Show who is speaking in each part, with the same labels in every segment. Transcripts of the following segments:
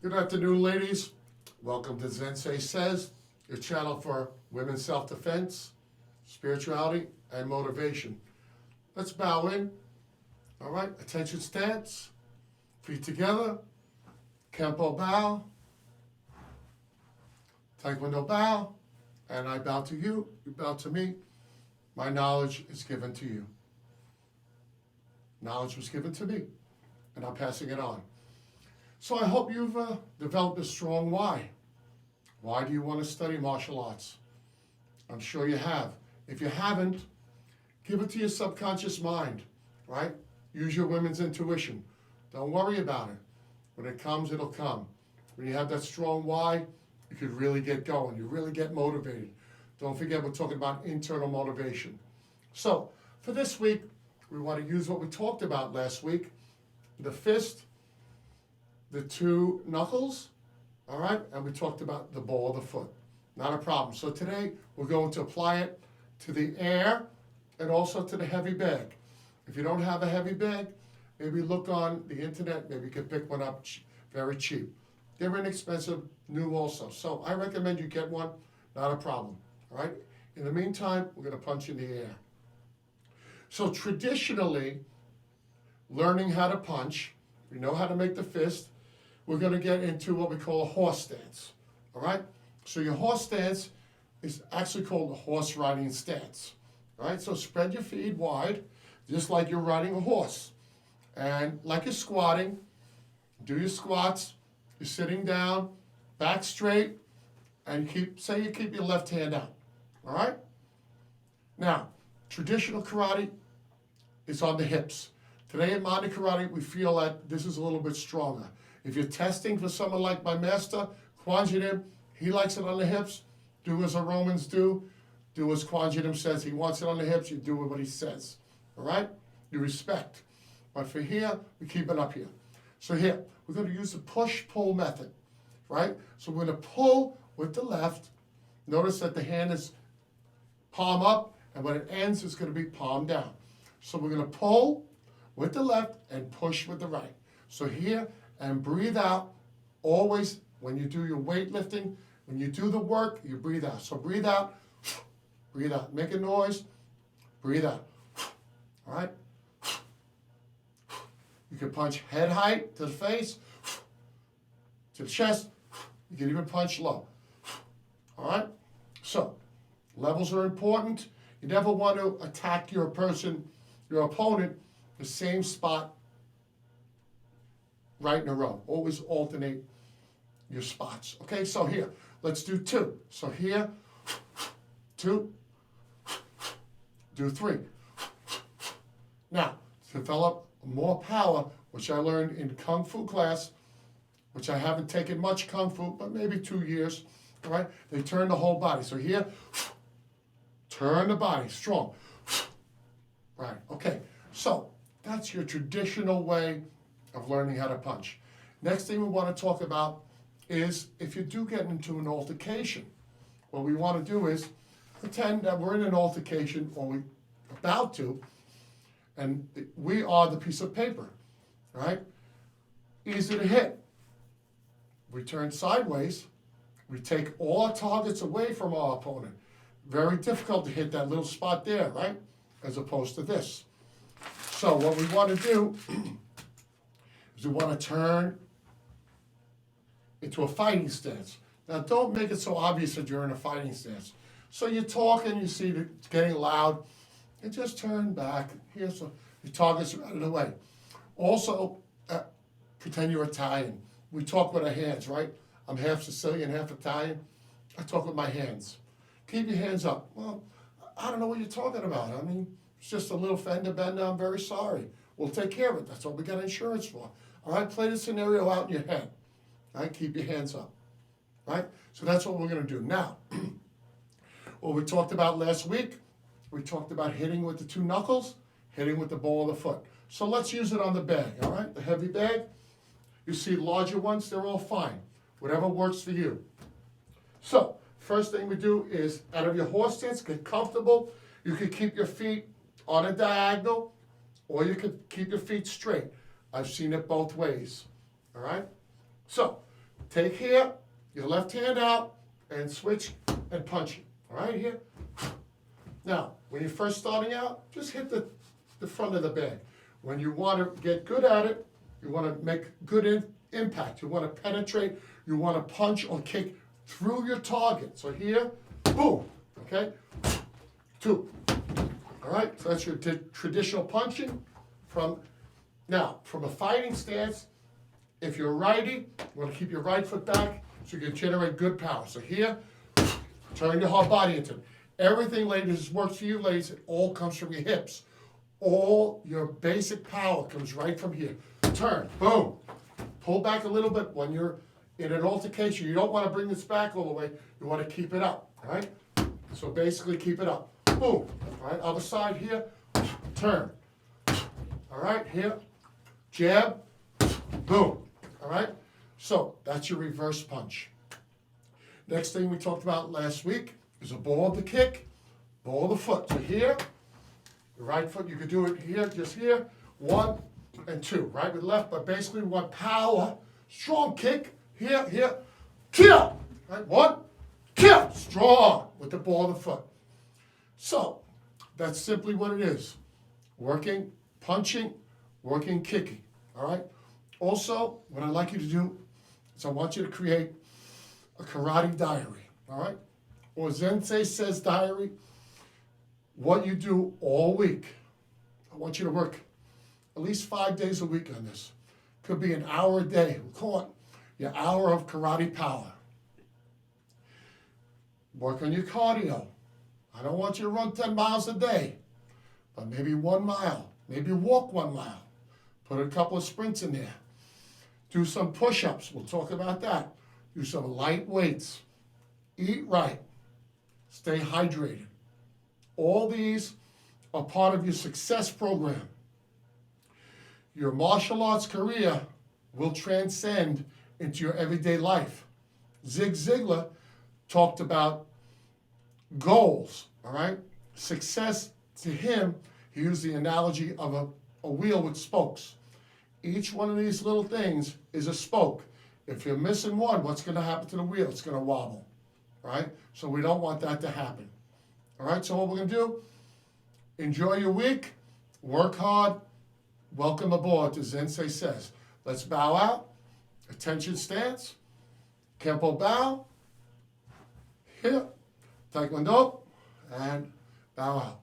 Speaker 1: Good afternoon, ladies. Welcome to Sensei Says, your channel for women's self-defense, spirituality, and motivation. Let's bow in. All right, attention stance, feet together, Kempo bow, Taekwondo bow, and I bow to you, you bow to me. My knowledge is given to you. Knowledge was given to me, and I'm passing it on. So I hope you've developed a strong why. Why do you want to study martial arts? I'm sure you have. If you haven't, give it to your subconscious mind, right? Use your women's intuition. Don't worry about it. When it comes, it'll come. When you have that strong why, you could really get going. You really get motivated. Don't forget, we're talking about internal motivation. So for this week, we want to use what we talked about last week, the fist, the two knuckles, all right? And we talked about the ball of the foot. Not a problem. So today, we're going to apply it to the air and also to the heavy bag. If you don't have a heavy bag, maybe look on the internet. Maybe you can pick one up very cheap. They're inexpensive, new also. So I recommend you get one, not a problem, all right? In the meantime, we're going to punch in the air. So traditionally, learning how to punch, we know how to make the fist. We're going to get into what we call a horse stance, all right? So your horse stance is actually called a horse riding stance, all right? So spread your feet wide, just like you're riding a horse. And like you're squatting, do your squats. You're sitting down, back straight, and you keep your left hand out, all right? Now, traditional karate is on the hips. Today in modern karate, we feel that this is a little bit stronger. If you're testing for someone like my master, Kwanjidim, he likes it on the hips. Do as the Romans do. Do as Kwanjidim says. He wants it on the hips. You do what he says. All right? You respect. But for here, we keep it up here. So here, we're going to use the push-pull method. Right? So we're going to pull with the left. Notice that the hand is palm up, and when it ends, it's going to be palm down. So we're going to pull with the left and push with the right. So here, and breathe out. Always, when you do your weightlifting, when you do the work, you breathe out. So breathe out, breathe out. Make a noise, breathe out. All right? You can punch head height to the face, to the chest. You can even punch low. All right? So, levels are important. You never want to attack your opponent, the same spot right in a row. Always alternate your spots. Okay, so here, let's do two. So here, two, do three. Now, to develop more power, which I learned in Kung Fu class, which I haven't taken much Kung Fu, but maybe 2 years, all right? They turn the whole body. So here, turn the body, strong. Right, okay. So that's your traditional way of learning how to punch. Next thing we want to talk about is if you do get into an altercation, what we want to do is pretend that we're in an altercation or we're about to, and we are the piece of paper, right? Easy to hit. We turn sideways. We take all our targets away from our opponent. Very difficult to hit that little spot there, right? As opposed to this. So what we want to do is we want to turn into a fighting stance. Now don't make it so obvious that you're in a fighting stance. So you talk and you see that it's getting loud, and just turn back. Here, so your target's out of the way. Also, pretend you're Italian. We talk with our hands, right? I'm half Sicilian, half Italian. I talk with my hands. Keep your hands up. Well, I don't know what you're talking about. I mean, it's just a little fender bender. I'm very sorry. We'll take care of it. That's what we got insurance for. All right, play the scenario out in your head. All right, keep your hands up. Right? So that's what we're going to do. Now, what we talked about last week, we talked about hitting with the two knuckles, hitting with the ball of the foot. So let's use it on the bag, all right? The heavy bag. You see larger ones, they're all fine. Whatever works for you. So, first thing we do is, out of your horse stance, get comfortable. You can keep your feet on a diagonal, or you can keep your feet straight. I've seen it both ways, all right? So, Take here, your left hand out, and switch and punch it. All right, here. Now, when you're first starting out, just hit the front of the bag. When you want to get good at it, you want to make good impact. You want to penetrate. You want to punch or kick through your target. So here, boom, okay? 2. All right, so that's your traditional punching. From a fighting stance, if you're righty, you want to keep your right foot back so you can generate good power. So here, turn your whole body into it. Everything, ladies, works for you, ladies. It all comes from your hips. All your basic power comes right from here. Turn, boom. Pull back a little bit when you're in an altercation. You don't want to bring this back all the way. You want to keep it up, all right? So basically keep it up. Boom. All right, other side here. Turn. All right, here. Jab. Boom. All right? So that's your reverse punch. Next thing we talked about last week is a ball of the kick, ball of the foot. So here, the right foot, you could do it here, just here. 1 and 2, right with left, but basically we want power, strong kick, here, kill. Right? 1, kill, strong with the ball of the foot. So that's simply what it is. Working, punching, working, kicking. All right? Also, what I'd like you to do is I want you to create a karate diary. All right? Or Sensei says diary, what you do all week. I want you to work at least 5 days a week on this. Could be an hour a day. We'll call it your hour of karate power. Work on your cardio. I don't want you to run 10 miles a day, but maybe 1 mile. Maybe walk 1 mile. Put a couple of sprints in there. Do some push-ups. We'll talk about that. Do some light weights. Eat right. Stay hydrated. All these are part of your success program. Your martial arts career will transcend into your everyday life. Zig Ziglar talked about goals, all right? Success to him, he used the analogy of a wheel with spokes. Each one of these little things is a spoke. If you're missing one, what's going to happen to the wheel? It's going to wobble, right? So we don't want that to happen. All right, so what we're going to do, enjoy your week, work hard, welcome aboard, as Sensei says. Let's bow out, attention stance, Kempo bow, here, Taekwondo, and bow out.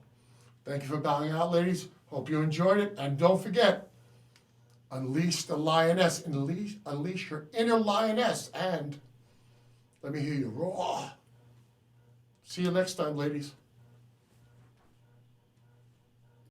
Speaker 1: Thank you for bowing out, ladies. Hope you enjoyed it, and don't forget, unleash the lioness, unleash your inner lioness, and let me hear you roar. See you next time, ladies.